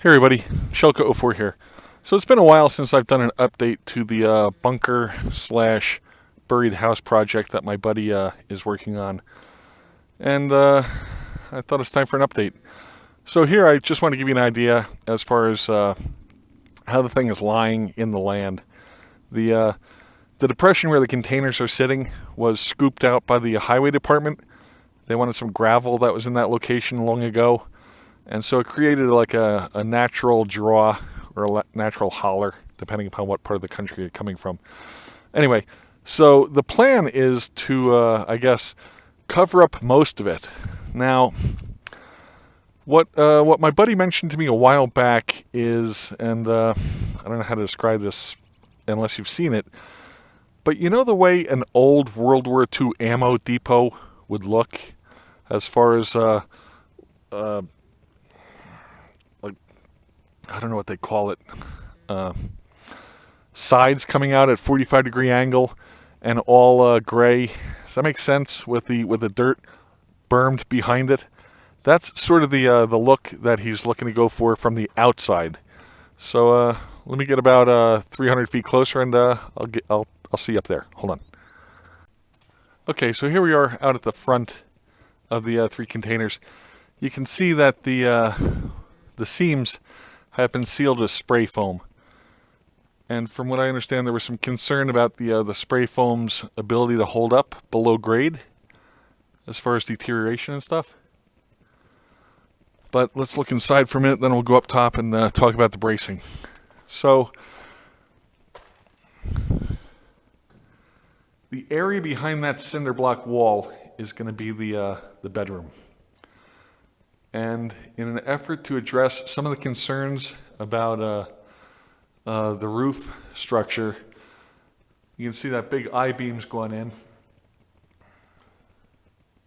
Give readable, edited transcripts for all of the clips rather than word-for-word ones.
Hey everybody, Shelka04 here. So it's been a while since I've done an update to the bunker slash buried house project that my buddy is working on. And I thought it's time for an update. So here I just want to give you an idea as far as how the thing is lying in the land. The the depression where the containers are sitting was scooped out by the highway department. They wanted some gravel that was in that location long ago. And so it created like a natural draw or a natural holler, depending upon what part of the country you're coming from. Anyway, so the plan is to, I guess, cover up most of it. Now, what my buddy mentioned to me a while back is, and I don't know how to describe this unless you've seen it, but you know the way an old World War II ammo depot would look, as far as uh, like I don't know what they call it. Uh, Sides coming out at 45-degree angle and all gray. Does that make sense with the dirt bermed behind it? That's sort of the look that he's looking to go for from the outside. So let me get about 300 feet closer, and I'll see you up there. Hold on. Okay, so here we are out at the front of the three containers. You can see that the seams have been sealed with spray foam. And from what I understand, there was some concern about the spray foam's ability to hold up below grade as far as deterioration and stuff. But let's look inside for a minute, then we'll go up top and talk about the bracing. So, the area behind that cinder block wall is going to be the bedroom. And in an effort to address some of the concerns about the roof structure, you can see that big I-beams going in,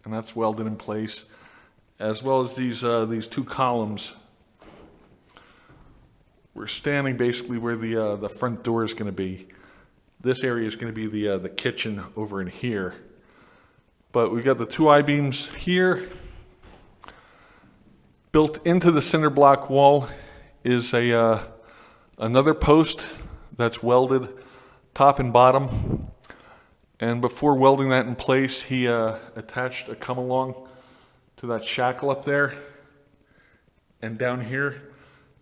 and that's welded in place, as well as these two columns. We're standing basically where the front door is going to be. This area is going to be the kitchen over in here. But we've got the two I-beams here. Built into the cinder block wall is another post that's welded top and bottom. And before welding that in place, he attached a come-along to that shackle up there and down here,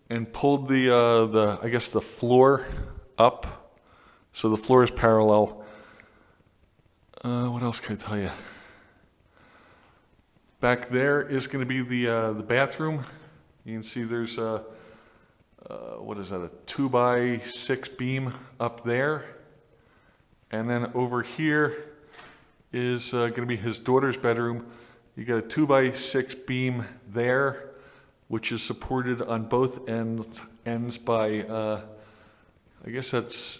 and pulled the I guess the floor up, so the floor is parallel. What else can I tell you? Back there is going to be the bathroom. You can see there's what is that, a 2x6 beam up there, and then over here is going to be his daughter's bedroom. You got a 2x6 beam there, which is supported on both ends by I guess that's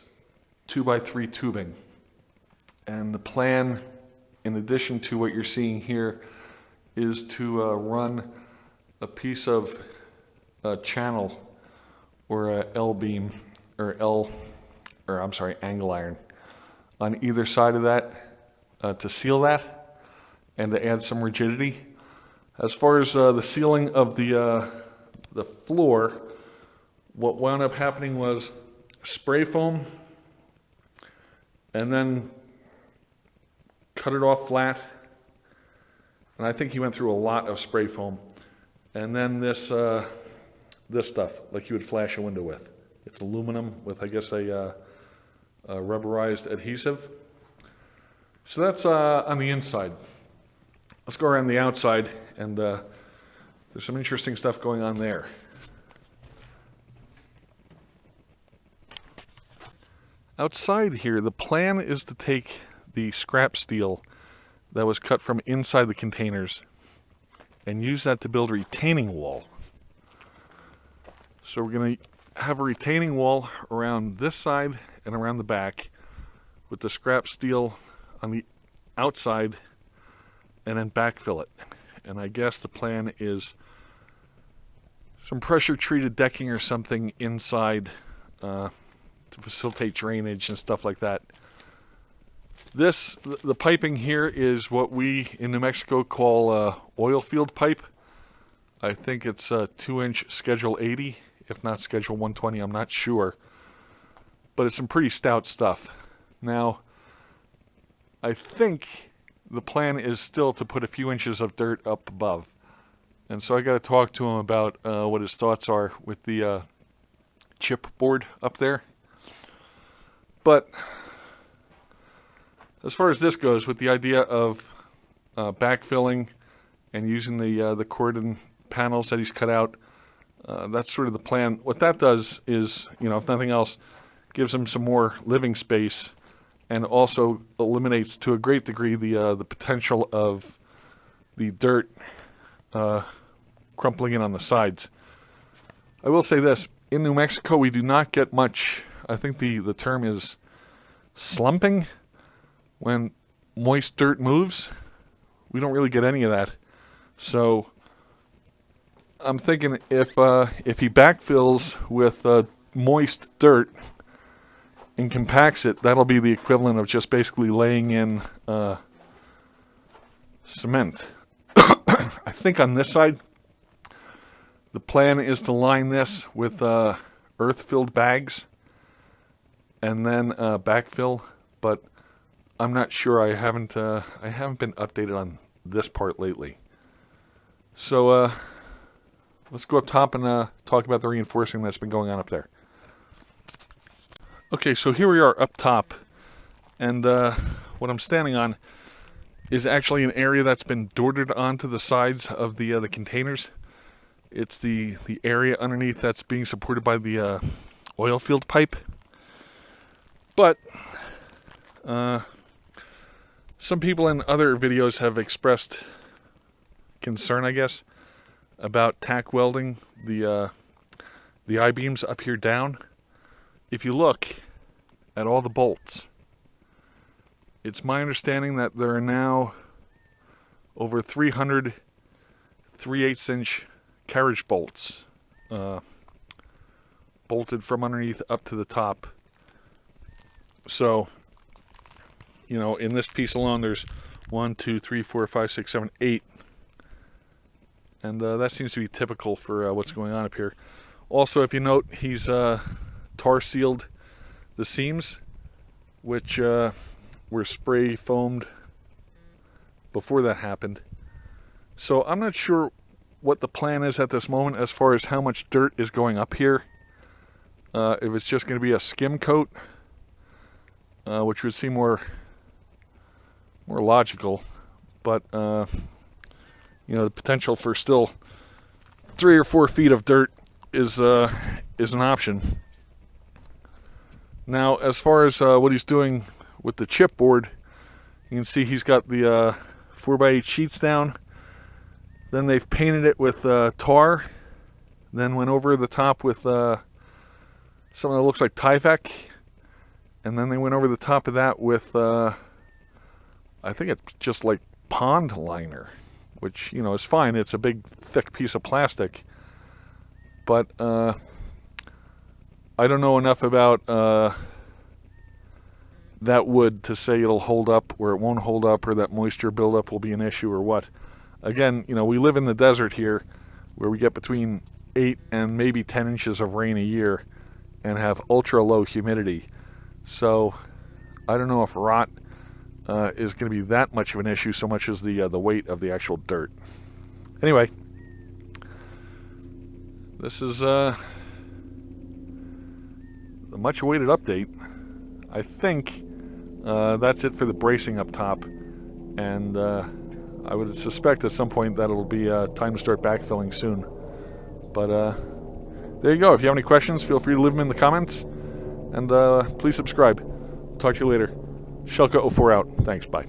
2x3 tubing. And the plan, in addition to what you're seeing here, is to run a piece of channel or a L-beam or angle iron on either side of that to seal that and to add some rigidity. As far as the sealing of the floor, what wound up happening was spray foam, and then cut it off flat. And I think he went through a lot of spray foam. And then this stuff, like you would flash a window with. It's aluminum with, I guess, a rubberized adhesive. So that's on the inside. Let's go around the outside, and there's some interesting stuff going on there. Outside here, the plan is to take the scrap steel that was cut from inside the containers and use that to build a retaining wall. So we're going to have a retaining wall around this side and around the back, with the scrap steel on the outside, and then backfill it. And I guess the plan is some pressure treated decking or something inside to facilitate drainage and stuff like that. The piping here is what we in New Mexico call oil field pipe. I think it's 2-inch Schedule 80 if not Schedule 120. I'm not sure. But it's some pretty stout stuff. Now, I think the plan is still to put a few inches of dirt up above. And so I got to talk to him about what his thoughts are with the chipboard up there. But as far as this goes, with the idea of backfilling and using the cordon panels that he's cut out, that's sort of the plan. What that does is, if nothing else, gives him some more living space, and also eliminates to a great degree the potential of the dirt crumpling in on the sides. I will say this: in New Mexico, we do not get much. I think the term is slumping. When moist dirt moves, we don't really get any of that. So I'm thinking if he backfills with moist dirt and compacts it, that'll be the equivalent of just basically laying in cement. I think on this side, the plan is to line this with earth-filled bags and then backfill, but I'm not sure. I haven't been updated on this part lately. So let's go up top and talk about the reinforcing that's been going on up there. Okay, so here we are up top, and what I'm standing on is actually an area that's been doordared onto the sides of the containers. It's the area underneath that's being supported by the oil field pipe. But some people in other videos have expressed concern, I guess, about tack welding the I-beams up here down. If you look at all the bolts, it's my understanding that there are now over 300 3/8-inch carriage bolts bolted from underneath up to the top. So, in this piece alone, there's 1, 2, 3, 4, 5, 6, 7, 8. And that seems to be typical for what's going on up here. Also, if you note, he's tar sealed the seams, which were spray foamed before that happened. So I'm not sure what the plan is at this moment as far as how much dirt is going up here. If it's just going to be a skim coat, which would seem more logical, but the potential for still 3 or 4 feet of dirt is an option. Now, as far as what he's doing with the chipboard, you can see he's got the 4x8 sheets down. Then they've painted it with tar. Then went over the top with something that looks like Tyvek. And then they went over the top of that with, I think it's just like pond liner, which, is fine. It's a big, thick piece of plastic. But I don't know enough about that wood to say it'll hold up or it won't hold up, or that moisture buildup will be an issue or what. Again, we live in the desert here where we get between 8 and maybe 10 inches of rain a year and have ultra low humidity. So I don't know if rot is going to be that much of an issue so much as the weight of the actual dirt. Anyway, this is the much awaited update. I think that's it for the bracing up top, and I would suspect at some point that it'll be time to start backfilling soon. But there you go. If you have any questions, feel free to leave them in the comments, and please subscribe. Talk to you later. Shelka04 out. Thanks. Bye.